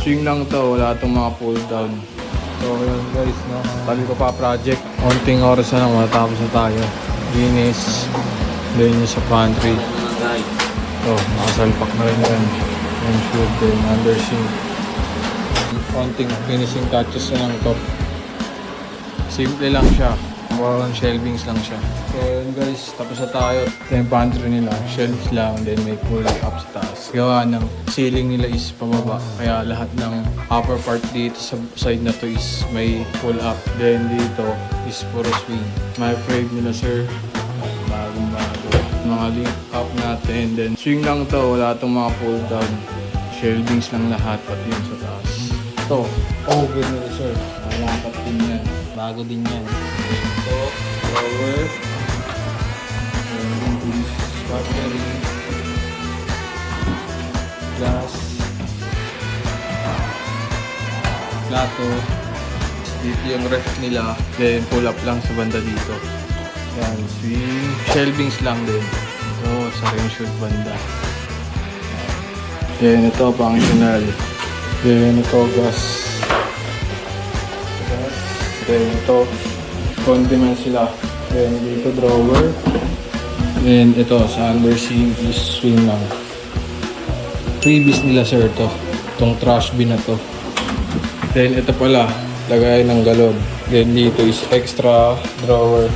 swing lang to, wala itong mga pull down. So yun guys, no? Tabi ko pa project. Konting oras na lang, matapos na tayo. Linis. Then yung sa pantry. So, nakasalpak na rin yan. Yung shoot din, under sink. Konting finishing touches na lang to. Simple lang siya. Parang shelvings lang siya. So yun guys, tapos na tayo. Ito yung pantry nila, shelves lang, then may pull up sa taas. Gawa ng ceiling nila is pababa, kaya lahat ng upper part dito sa side na to is may pull up. Then dito is puro swing. My frame nila sir, bagong bago. Mga link up natin, then swing lang to, wala itong mga pull down. Shelvings lang lahat, pati yung sa taas. Ito, oven nila sir, malapat din yan. Bago din yan. Ito, drawer. Battery. Glass. Plato. Dito yung ref nila. Then pull up lang sa banda dito. Yan, swing. Shelvings lang din. Ito, sa ring shoot banda. Then ito, functional. Then ito, gas. Then ito, condiment sila. Then dito drawer. Then ito sa under sink is swing lang. Freebies nila sir to. Itong trash bin na to. Then ito pala, lagay ng galon. Then dito is extra drawer.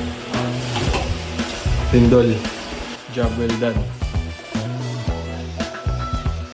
Tindol. Job well done.